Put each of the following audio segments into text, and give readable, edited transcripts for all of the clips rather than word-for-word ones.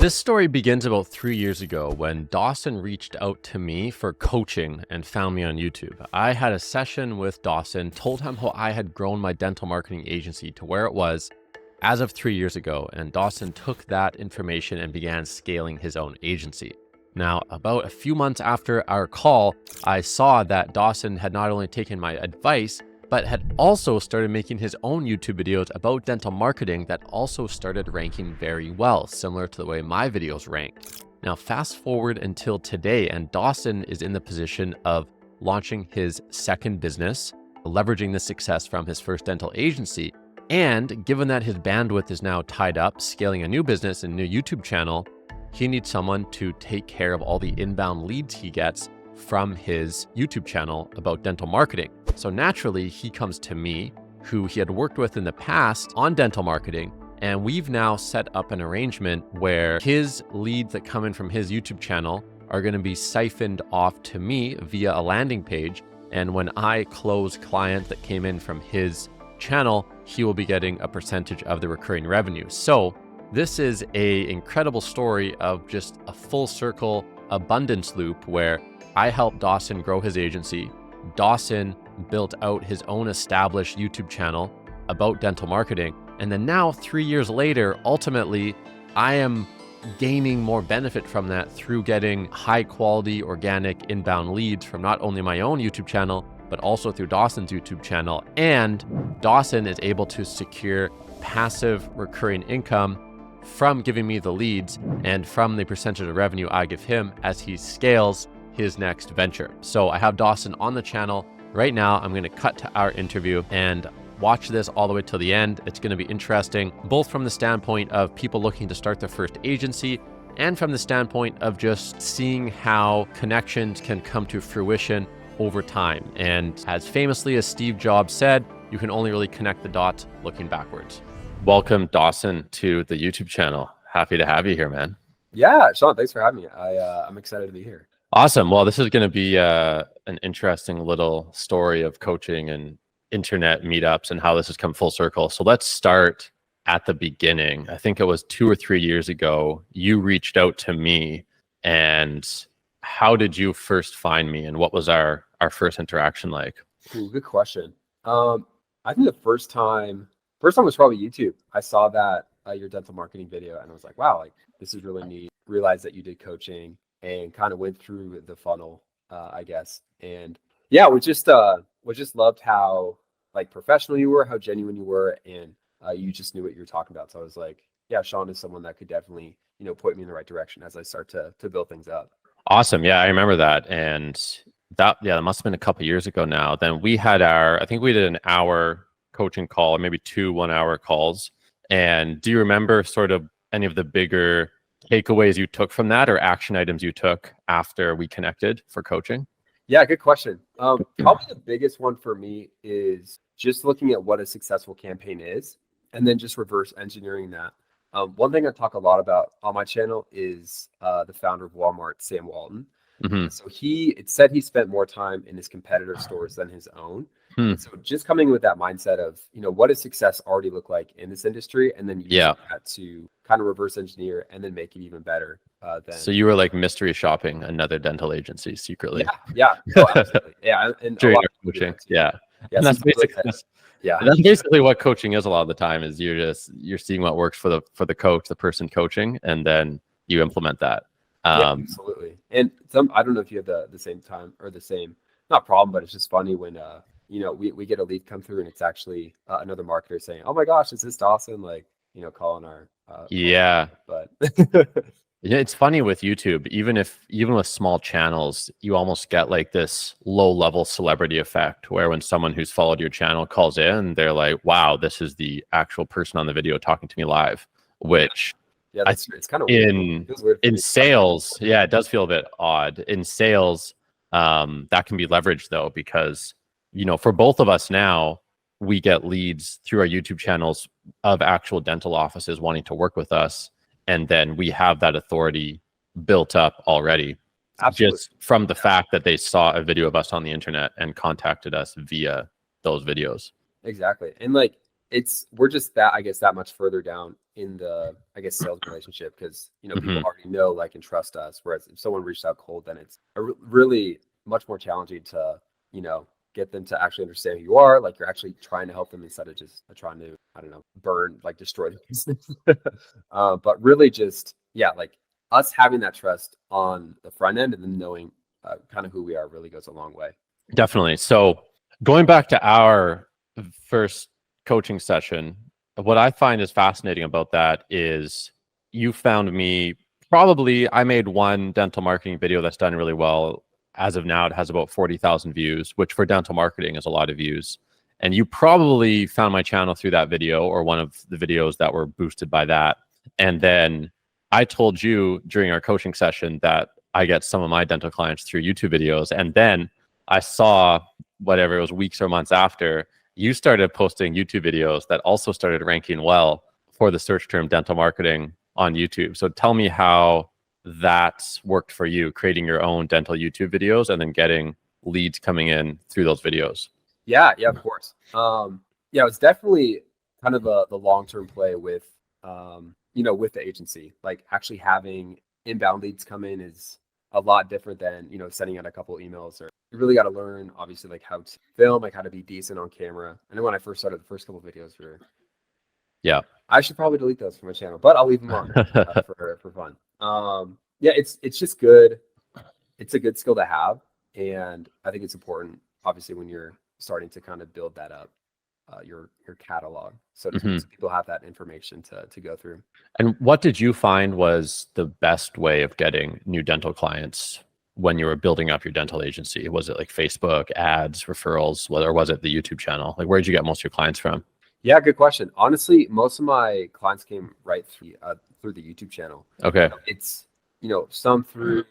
This story begins about 3 years ago when Dawson reached out to me for coaching and found me on YouTube. I had a session with Dawson, told him how I had grown my dental marketing agency to where it was as of 3 years ago, and Dawson took that information and began scaling his own agency. Now, about a few months after our call, I saw that Dawson had not only taken my advice, but had also started making his own YouTube videos about dental marketing that also started ranking very well, similar to the way my videos ranked. Now, fast forward until today, and Dawson is in the position of launching his second business, leveraging the success from his first dental agency. And given that his bandwidth is now tied up, scaling a new business and new YouTube channel, he needs someone to take care of all the inbound leads he gets from his YouTube channel about dental marketing. So naturally, he comes to me, who he had worked with in the past on dental marketing, and we've now set up an arrangement where his leads that come in from his YouTube channel are going to be siphoned off to me via a landing page. And when I close clients that came in from his channel, he will be getting a percentage of the recurring revenue. So this is an incredible story of just a full circle abundance loop where I helped Dawson grow his agency. Dawson built out his own established YouTube channel about dental marketing. And then now, 3 years later, ultimately, I am gaining more benefit from that through getting high quality organic inbound leads from not only my own YouTube channel, but also through Dawson's YouTube channel. And Dawson is able to secure passive recurring income from giving me the leads and from the percentage of revenue I give him as he scales his next venture. So I have Dawson on the channel right now. I'm going to cut to our interview and watch this all the way till the end. It's going to be interesting, both from the standpoint of people looking to start their first agency and from the standpoint of just seeing how connections can come to fruition over time. And as famously as Steve Jobs said, you can only really connect the dots looking backwards. Welcome, Dawson, to the YouTube channel. Happy to have you here, man. Yeah, Sean, thanks for having me. I'm excited to be here. Awesome. Well, this is going to be an interesting little story of coaching and internet meetups and how this has come full circle. So let's start at the beginning. I think it was 2 or 3 years ago, you reached out to me. And how did you first find me? And what was our first interaction like? Ooh, good question. I think the first time was probably YouTube. I saw that your dental marketing video and I was like, wow, like this is really neat. Realized that you did coaching and kind of went through the funnel, I guess. And yeah, we just loved how like professional you were, how genuine you were, and you just knew what you were talking about. So I was like, yeah, Sean is someone that could definitely, point me in the right direction as I start to build things up. Awesome. Yeah, I remember that. And that must have been a couple of years ago now. Then we had I think we did an hour coaching call, or maybe 2 1-hour calls. And do you remember sort of any of the bigger takeaways you took from that or action items you took after we connected for coaching? Yeah, good question. Probably the biggest one for me is just looking at what a successful campaign is and then just reverse engineering that. One thing I talk a lot about on my channel is the founder of Walmart, Sam Walton. Mm-hmm. So it said he spent more time in his competitor stores than his own. And so just coming with that mindset of, what does success already look like in this industry? And then using that to kind of reverse engineer and then make it even better. So you were like mystery shopping another dental agency secretly. Yeah. Oh, absolutely. Yeah. And during your coaching. Yeah. And that's basically what coaching is a lot of the time is you're seeing what works for the coach, the person coaching, and then you implement that. Yeah, absolutely. And I don't know if you have the same time or the same, not problem, but it's just funny when, we get a lead come through and it's actually another marketer saying, oh my gosh, is this Dawson? Like, calling our, but yeah, it's funny with YouTube, even with small channels, you almost get like this low level celebrity effect where when someone who's followed your channel calls in, they're like, wow, this is the actual person on the video talking to me live, which it's kind of weird. In sales. Yeah, it does feel a bit odd in sales. That can be leveraged though, because, for both of us now, we get leads through our YouTube channels of actual dental offices wanting to work with us. And then we have that authority built up already. Absolutely. Just from the fact that they saw a video of us on the internet and contacted us via those videos. Exactly. And like, we're just that, I guess, that much further down in the, I guess, sales relationship, because people already know, like, and trust us. Whereas if someone reached out cold, then it's really much more challenging to get them to actually understand who you are. Like, you're actually trying to help them instead of just trying to, I don't know, destroy the business. But really, just like us having that trust on the front end and then knowing kind of who we are really goes a long way. Definitely. So going back to our first coaching session, what I find is fascinating about that is you found me, probably I made one dental marketing video that's done really well. As of now, it has about 40,000 views, which for dental marketing is a lot of views. And you probably found my channel through that video, or one of the videos that were boosted by that. And then I told you during our coaching session that I get some of my dental clients through YouTube videos. And then I saw, whatever it was, weeks or months after, you started posting YouTube videos that also started ranking well for the search term dental marketing on YouTube. So tell me how that's worked for you, creating your own dental YouTube videos and then getting leads coming in through those videos. Yeah, of course. It's definitely kind of the long-term play with, with the agency. Like, actually having inbound leads come in is a lot different than, sending out a couple emails. Or you really got to learn, obviously, like how to film, like how to be decent on camera. And then when I first started, the first couple of videos were, I should probably delete those from my channel, but I'll leave them on for fun. It's just good. It's a good skill to have. And I think it's important, obviously, when you're starting to kind of build that up, your catalog, so so people have that information to go through. And what did you find was the best way of getting new dental clients when you were building up your dental agency? Was it like Facebook ads, referrals, or was it the YouTube channel? Like, where did you get most of your clients from? Yeah, good question. Honestly, most of my clients came right through the YouTube channel. Okay. It's some through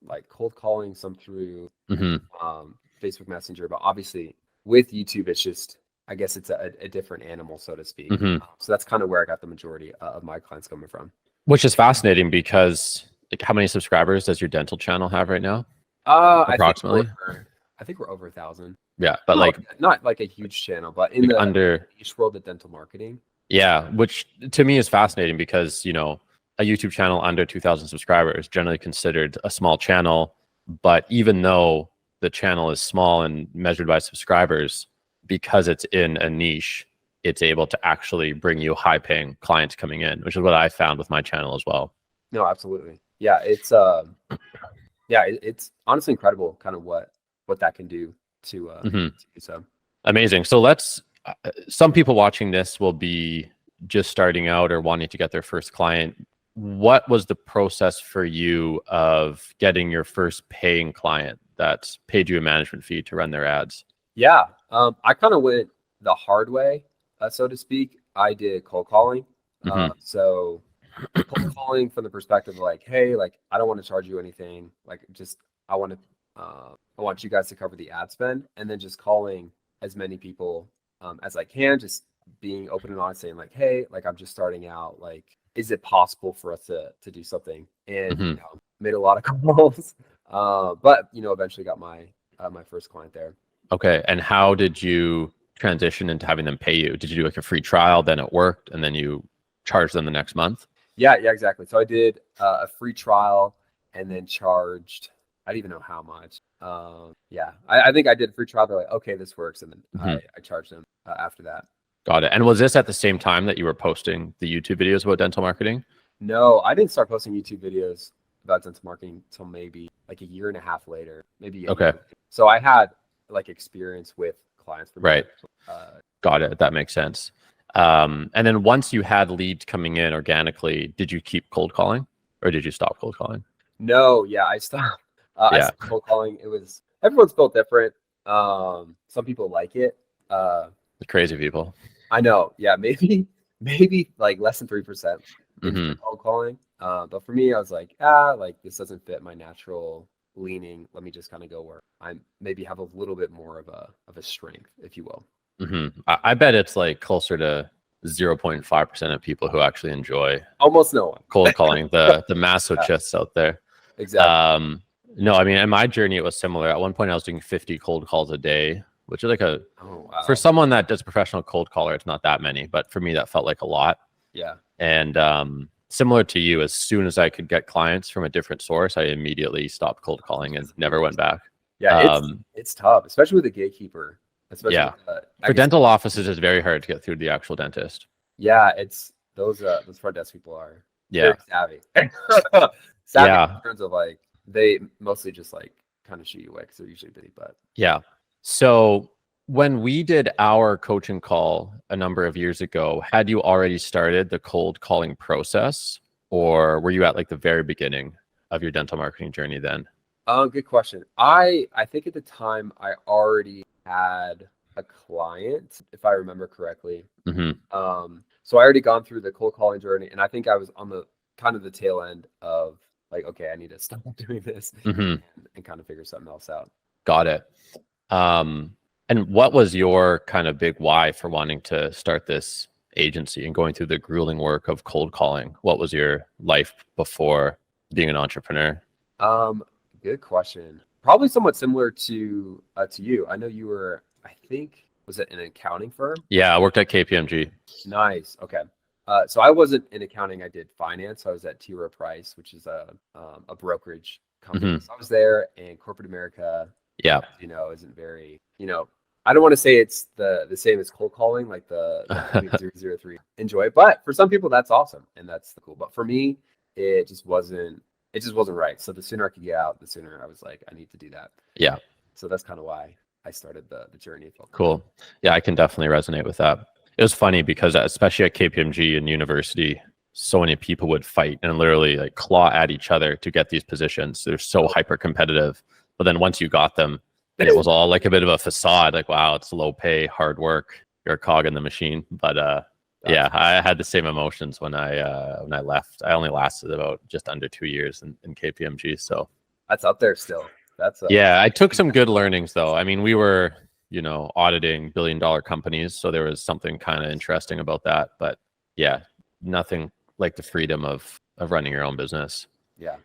like cold calling, some through Facebook Messenger, but obviously with YouTube, it's just, I guess it's a different animal, so to speak. So that's kind of where I got the majority of my clients coming from. Which is fascinating, because like, how many subscribers does your dental channel have right now? Approximately. I think we're over 1,000. Yeah, but not like a huge channel, but in the under niche world of dental marketing. Yeah, which to me is fascinating, because a YouTube channel under 2,000 subscribers generally considered a small channel. But even though the channel is small and measured by subscribers, because it's in a niche, it's able to actually bring you high-paying clients coming in, which is what I found with my channel as well. No, absolutely. Yeah, it's it's honestly incredible, kind of what that can do to so amazing. So let's. Some people watching this will be just starting out or wanting to get their first client. What was the process for you of getting your first paying client that's paid you a management fee to run their ads? Yeah, I kind of went the hard way, so to speak. I did cold calling. So cold calling from the perspective of like, hey, like, I don't want to charge you anything. Like, just I want you guys to cover the ad spend, and then just calling as many people as I can, just being open and honest, saying like, hey, like, I'm just starting out. Like, is it possible for us to do something? And made a lot of calls, but eventually got my first client there. Okay, and how did you transition into having them pay you? Did you do like a free trial, then it worked, and then you charged them the next month? Yeah, exactly. So I did a free trial and then charged, I don't even know how much. I think I did a free trial. They're like, okay, this works. And then I charged them after that. Got it. And was this at the same time that you were posting the YouTube videos about dental marketing? No, I didn't start posting YouTube videos about dental marketing until maybe like a year and a half later, maybe. Okay. So I had like experience with clients. Right. Got it. That makes sense. And then once you had leads coming in organically, did you keep cold calling, or did you stop cold calling? No, I stopped. I stopped cold calling. Everyone's built different. Some people like it. The crazy people. I know. Yeah, maybe like less than 3% cold calling. But for me, I was like, like, this doesn't fit my natural leaning. Let me just kind of go where I maybe have a little bit more of a strength, if you will. I bet it's like closer to 0.5% of people who actually enjoy almost no one cold calling. the masochists out there. Exactly. No, I mean, in my journey, it was similar. At one point, I was doing 50 cold calls a day which is like Oh, for wow. someone that does professional cold caller, it's not that many, but for me, that felt like a lot. Yeah. And similar to you, as soon as I could get clients from a different source, I immediately stopped cold calling and never went back. Yeah, Um, it's tough, especially with a gatekeeper, especially yeah. with I For guess dental offices, it's very hard to get through the actual dentist. yeah, it's those front desk people are Yeah. very savvy. Savvy in Yeah. terms of like they mostly just like kind of shoot you away because they're usually busy. But Yeah. So when we did our coaching call a number of years ago, had you already started the cold calling process, or were you at like the very beginning of your dental marketing journey then? good question. I think at the time I already had a client, if I remember correctly. Hmm. So I already gone through the cold calling journey, and I think I was on the kind of the tail end of like, okay, I need to stop doing this Hmm. and kind of figure something else out. Got it. Um, and what was your kind of big why for wanting to start this agency and going through the grueling work of cold calling? What was your life before being an entrepreneur? Um, good question. Probably somewhat similar to you. I know you were, I think, was it an accounting firm? Yeah, I worked at KPMG. Nice. Okay. So I wasn't in accounting. I did finance. So I was at T. Rowe Price, which is a brokerage company. Hmm. So I was there, and corporate America, Yeah. isn't very, I don't want to say it's the same as cold calling, like the 003 enjoy, but for some people that's awesome and that's cool. But for me, it just wasn't right. So the sooner I could get out, the sooner I was like, I need to do that. Yeah. So that's kind of why I started the journey. Cool. Yeah, I can definitely resonate with that. It was funny because especially at KPMG and university, so many people would fight and literally like claw at each other to get these positions. They're so hyper competitive. But then once you got them, and it was all like a bit of a facade, like, wow, it's low pay, hard work, you're a cog in the machine. But yeah, I had the same emotions when I left. I only lasted about just under 2 years in KPMG. So That's up there still. That's yeah, I took some good learnings though. I mean, we were, auditing billion-dollar companies, so there was something kind of interesting about that. But yeah, nothing like the freedom of running your own business. yeah.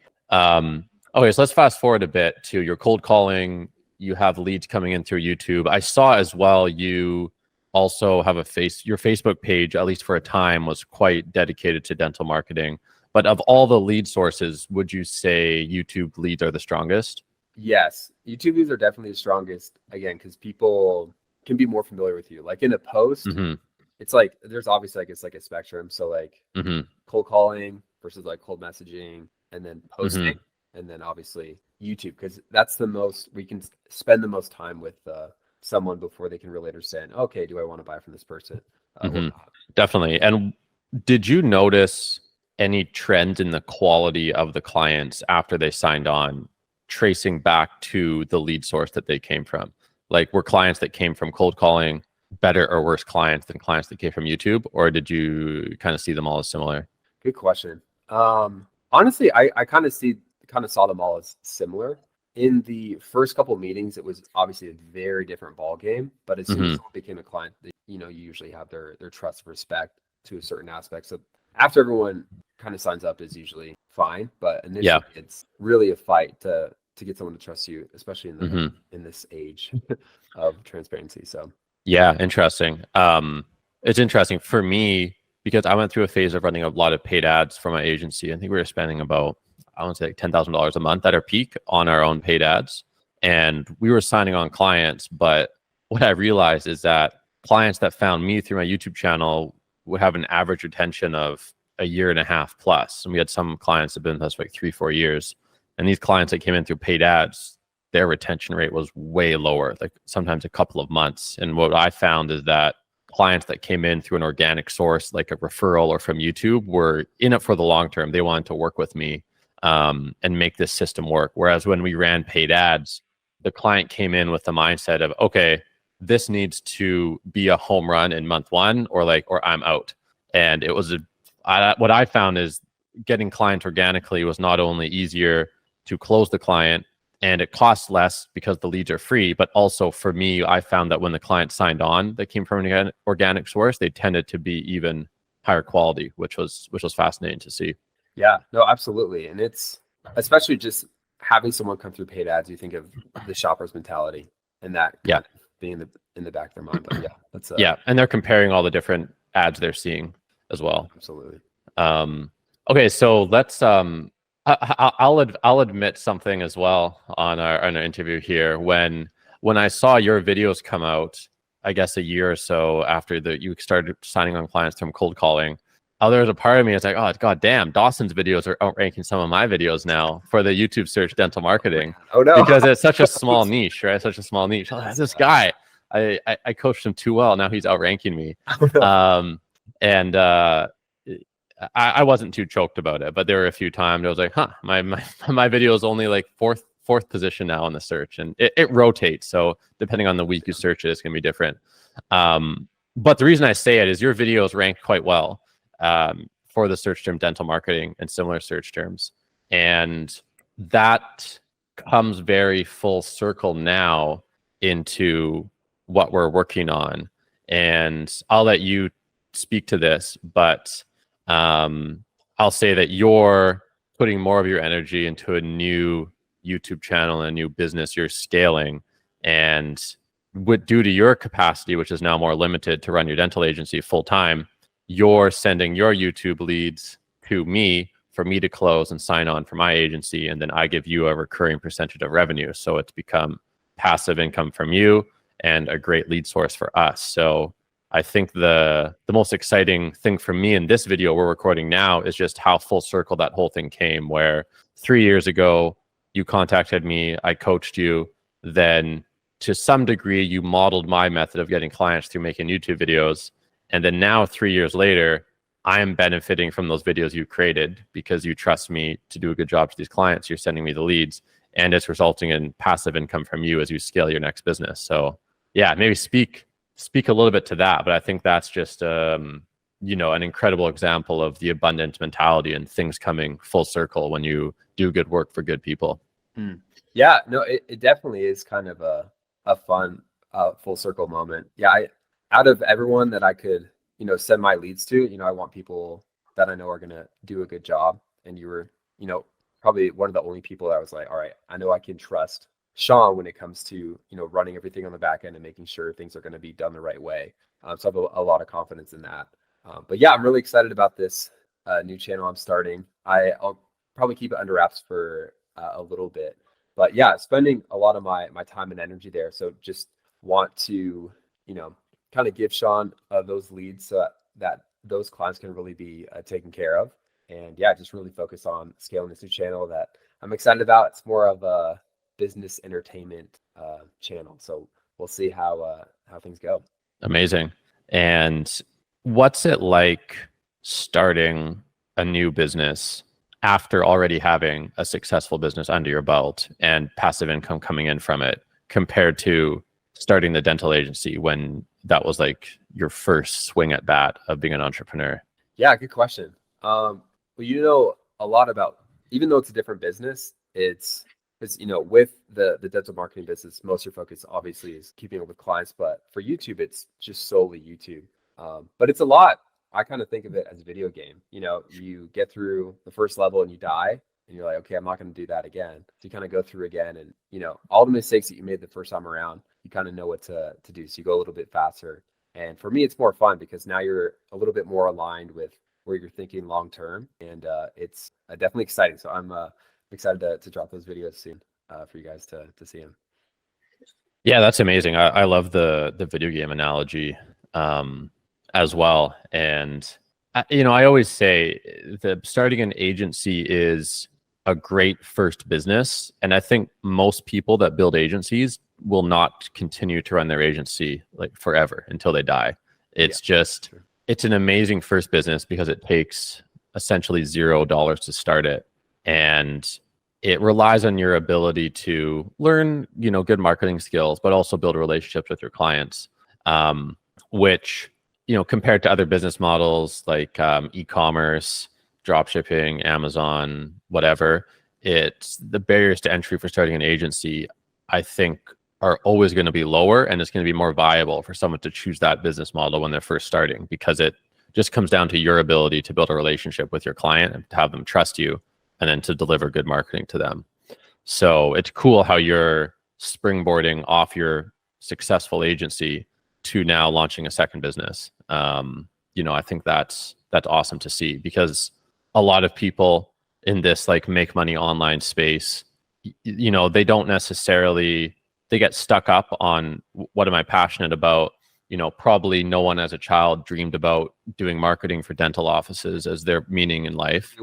Okay, so let's fast forward a bit to your cold calling. You have leads coming in through YouTube. I saw as well you also have your Facebook page, at least for a time, was quite dedicated to dental marketing. But of all the lead sources, would you say YouTube leads are the strongest? Yes, YouTube views are definitely the strongest again because people can be more familiar with you. Like in a post, Hmm. it's like there's obviously like it's like a spectrum. So like Hmm. cold calling versus like cold messaging, and then Hmm. posting, and then obviously YouTube because that's the most we can spend the most time with someone before they can really understand. Okay, do I want to buy from this person or Hmm. not? Definitely. And did you notice any trends in the quality of the clients after they signed on, tracing back to the lead source that they came from? Like, were clients that came from cold calling better or worse clients than clients that came from YouTube, or did you kind of see them all as similar? Good question. Honestly, I kind of saw them all as similar. In the first couple meetings, it was obviously a very different ball game. But as soon as Hmm. someone became a client, you usually have their trust and respect to a certain aspect. So after everyone kind of signs up is usually fine. But Yeah. initially, it's really a fight to get someone to trust you, especially Hmm. in this age of transparency. So Yeah, interesting. It's interesting for me because I went through a phase of running a lot of paid ads for my agency. I think we were spending about, I want to say like $10,000 a month at our peak on our own paid ads. And we were signing on clients. But what I realized is that clients that found me through my YouTube channel would have an average retention of a year and a half plus. And we had some clients that have been with us for like 3-4 years. And these clients that came in through paid ads, their retention rate was way lower, like sometimes a couple of months. And what I found is that clients that came in through an organic source, like a referral or from YouTube, were in it for the long term. They wanted to work with me and make this system work. Whereas when we ran paid ads, the client came in with the mindset of, okay, this needs to be a home run in month one, or I'm out. And it was what I found is getting clients organically was not only easier to close the client, and it costs less because the leads are free. But also for me, I found that when the client signed on that came from an organic source, they tended to be even higher quality, which was fascinating to see. yeah, no, absolutely. And it's especially just having someone come through paid ads, you think of the shopper's mentality and that Yeah. being in the back of their mind. But yeah, that's Yeah, and they're comparing all the different ads they're seeing as well. absolutely. Okay, so let's I'll admit something as well on our interview here. When I saw your videos come out, I guess a year or so after you started signing on clients from cold calling, there was a part of me that's like, oh god damn, Dawson's videos are outranking some of my videos now for the YouTube search dental marketing. Oh no. Because it's such a small niche, right? Such a small niche. Oh, this guy, I coached him too well. Now he's outranking me. Oh, no. And I wasn't too choked about it, but there were a few times I was like, huh, my video is only like fourth position now in the search, and it rotates. So depending on the week you search it, it's gonna be different. But the reason I say it is your videos rank quite well for the search term dental marketing and similar search terms, and that comes very full circle now into what we're working on. And I'll let you speak to this, but I'll say that you're putting more of your energy into a new YouTube channel and a new business you're scaling, and due to your capacity, which is now more limited to run your dental agency full time, you're sending your YouTube leads to me for me to close and sign on for my agency, and then I give you a recurring percentage of revenue. So it's become passive income from you and a great lead source for us. So I think the most exciting thing for me in this video we're recording now is just how full circle that whole thing came, where 3 years ago, you contacted me, I coached you, then to some degree, you modeled my method of getting clients through making YouTube videos. And then now 3 years later, I am benefiting from those videos you created because you trust me to do a good job to these clients. You're sending me the leads, and it's resulting in passive income from you as you scale your next business. So yeah, maybe speak a little bit to that, but I think that's just an incredible example of the abundant mentality and things coming full circle when you do good work for good people. Yeah, no, it definitely is kind of a fun full circle moment. Yeah, out of everyone that I could send my leads to, I want people that I know are gonna do a good job. And you were probably one of the only people that I was like, all right, I know I can trust Sean when it comes to running everything on the back end and making sure things are going to be done the right way. So I have a lot of confidence in that. But yeah, I'm really excited about this new channel I'm starting. I'll probably keep it under wraps for a little bit, but yeah, spending a lot of my time and energy there. So just want to kind of give Sean those leads so that those clients can really be taken care of. And yeah, just really focus on scaling this new channel that I'm excited about. It's more of a business entertainment channel, so we'll see how things go. Amazing. And what's it like starting a new business after already having a successful business under your belt and passive income coming in from it, compared to starting the dental agency when that was like your first swing at bat of being an entrepreneur? Yeah, good question. Well, a lot about, even though it's a different business, it's with the dental marketing business, most of your focus obviously is keeping up with clients, but for YouTube, it's just solely YouTube. But it's a lot. I kind of think of it as a video game. You get through the first level and you die, and you're like, okay, I'm not going to do that again. So you kind of go through again, and all the mistakes that you made the first time around, you kind of know what to do. So you go a little bit faster. And for me, it's more fun because now you're a little bit more aligned with where you're thinking long term, and it's definitely exciting. So I'm excited to drop those videos soon for you guys to see them. Yeah, that's amazing. I love the video game analogy as well. And I always say that starting an agency is a great first business. And I think most people that build agencies will not continue to run their agency like forever until they die. It's it's an amazing first business because it takes essentially $0 to start it. And it relies on your ability to learn, good marketing skills, but also build relationships with your clients, which, compared to other business models like e-commerce, drop shipping, Amazon, whatever, it's the barriers to entry for starting an agency, I think, are always going to be lower, and it's going to be more viable for someone to choose that business model when they're first starting, because it just comes down to your ability to build a relationship with your client and to have them trust you, and then to deliver good marketing to them. So it's cool how you're springboarding off your successful agency to now launching a second business. I think that's awesome to see, because a lot of people in this like make money online space, they don't necessarily, they get stuck up on what am I passionate about. Probably no one as a child dreamed about doing marketing for dental offices as their meaning in life.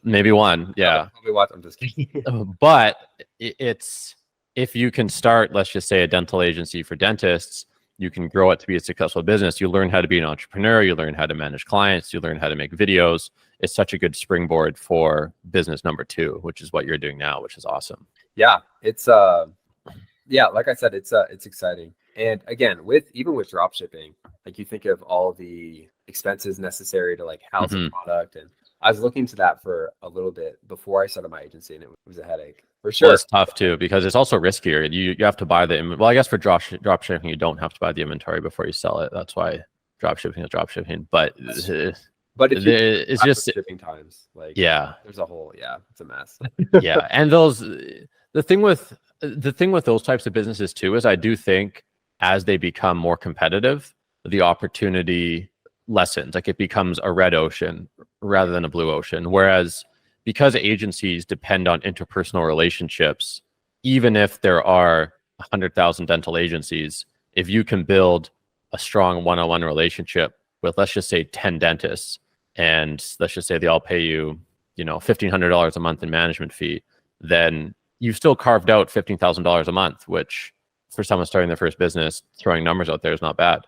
Maybe one, yeah. Probably one. I'm just kidding. But it's, if you can start, let's just say, a dental agency for dentists, you can grow it to be a successful business. You learn how to be an entrepreneur. You learn how to manage clients. You learn how to make videos. It's such a good springboard for business number 2, which is what you're doing now, which is awesome. Yeah, it's like I said, it's exciting. And again, even with drop shipping, like you think of all the expenses necessary to like house a product, and I was looking to that for a little bit before I started my agency, and it was a headache for sure. Well, it's tough too, because it's also riskier. You have to buy well, I guess for drop shipping, you don't have to buy the inventory before you sell it. That's why drop shipping is drop shipping. But if it's just shipping times, like, yeah, there's a whole, it's a mess. Yeah, and the thing with those types of businesses too is I do think as they become more competitive, the opportunity lessens. Like it becomes a red ocean rather than a blue ocean. Whereas because agencies depend on interpersonal relationships, even if there are 100,000 dental agencies, if you can build a strong one-on-one relationship with, let's just say, 10 dentists, and let's just say they all pay you, $1,500 a month in management fee, then you've still carved out $15,000 a month, which for someone starting their first business, throwing numbers out there is not bad.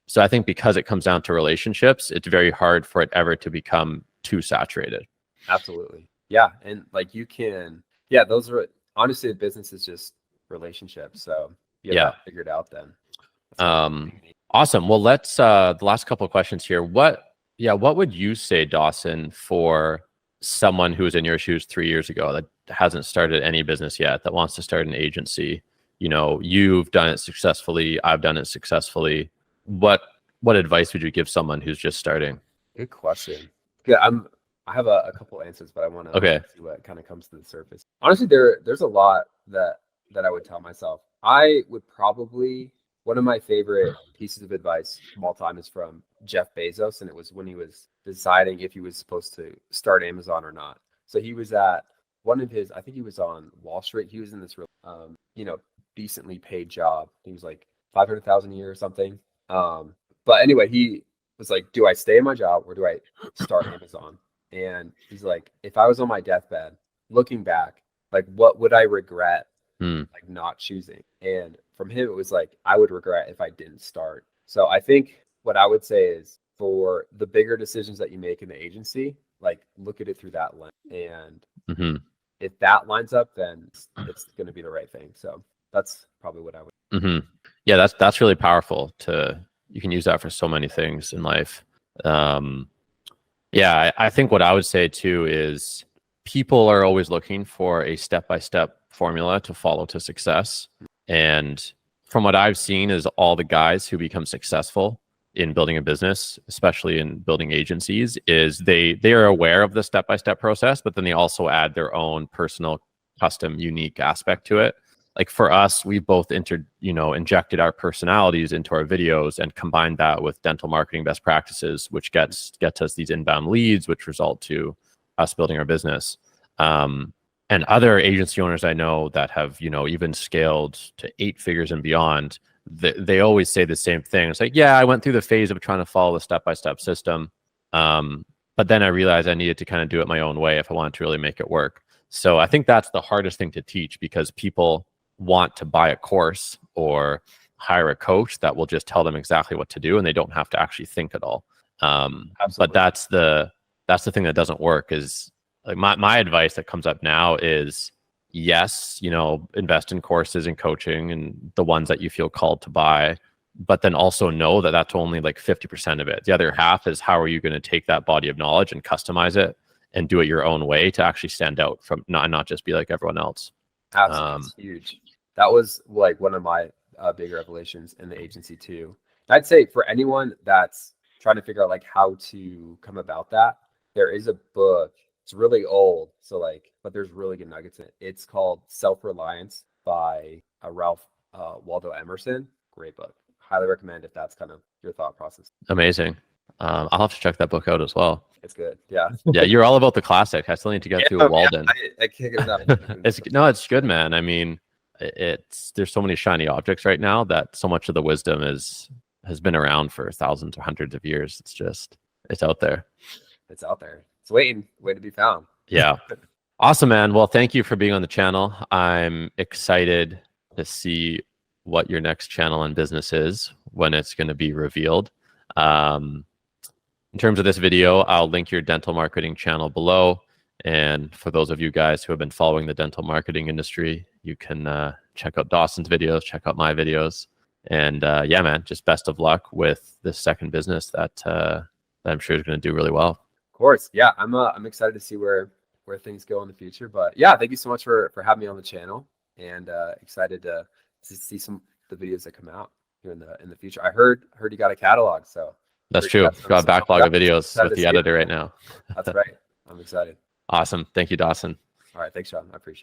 So I think because it comes down to relationships, it's very hard for it ever to become too saturated. Absolutely. Yeah. And like those are, honestly, the business is just relationships. So you have that figured out then. Awesome. Well, let's, the last couple of questions here. What would you say, Dawson, for someone who was in your shoes 3 years ago that hasn't started any business yet, that wants to start an agency? You've done it successfully. I've done it successfully. What advice would you give someone who's just starting? Good question. Yeah, I have a couple answers, but I want to see what kind of comes to the surface. Honestly, there's a lot that I would tell myself. I would probably, one of my favorite pieces of advice from all time is from Jeff Bezos, and it was when he was deciding if he was supposed to start Amazon or not. So he was at one of his, I think he was on Wall Street. He was in this, decently paid job. He was like 500,000 a year or something. But anyway, he was like, do I stay in my job or do I start Amazon? And he's like, if I was on my deathbed, looking back, like, what would I regret, like, not choosing? And from him, it was like, I would regret if I didn't start. So I think what I would say is, for the bigger decisions that you make in the agency, like, look at it through that lens. And if that lines up, then it's going to be the right thing. So that's probably what I would. Yeah, that's really powerful. You can use that for so many things in life. I think what I would say too is people are always looking for a step-by-step formula to follow to success. And from what I've seen is all the guys who become successful in building a business, especially in building agencies, is they are aware of the step-by-step process, but then they also add their own personal, custom, unique aspect to it. Like for us, we both injected our personalities into our videos and combined that with dental marketing best practices, which gets us these inbound leads, which result to us building our business. And other agency owners I know that have, even scaled to 8 figures and beyond, they always say the same thing. It's like, yeah, I went through the phase of trying to follow the step-by-step system. But then I realized I needed to kind of do it my own way if I wanted to really make it work. So I think that's the hardest thing to teach, because people want to buy a course or hire a coach that will just tell them exactly what to do, and they don't have to actually think at all. But that's the thing that doesn't work. Is like my advice that comes up now is, yes, invest in courses and coaching and the ones that you feel called to buy, but then also know that that's only like 50% of it. The other half is, how are you going to take that body of knowledge and customize it and do it your own way to actually stand out from not just be like everyone else. Absolutely. That's huge. That was like one of my big revelations in the agency too. I'd say for anyone that's trying to figure out like how to come about that, there is a book. It's really old, but there's really good nuggets in it. It's called Self-Reliance by Ralph Waldo Emerson. Great book. Highly recommend if that's kind of your thought process. Amazing. I'll have to check that book out as well. It's good. Yeah. Yeah, you're all about the classic. I still need to get through a Walden. I can't get enough. It's good, man. I mean, there's so many shiny objects right now that so much of the wisdom has been around for thousands or hundreds of years. It's out there. It's out there. It's waiting to be found. Yeah. Awesome, man. Well, thank you for being on the channel. I'm excited to see what your next channel and business is when it's going to be revealed. In terms of this video, I'll link your dental marketing channel below. And for those of you guys who have been following the dental marketing industry, you can check out Dawson's videos, check out my videos. And yeah, man, just best of luck with this second business that I'm sure is going to do really well. Of course. Yeah, I'm excited to see where things go in the future. But yeah, thank you so much for having me on the channel, and excited to see some of the videos that come out here in the future. I heard you got a catalog, so that's true. Got a backlog of videos with the editor right now. That's right. I'm excited. Awesome. Thank you, Dawson. All right. Thanks, Sean. I appreciate it.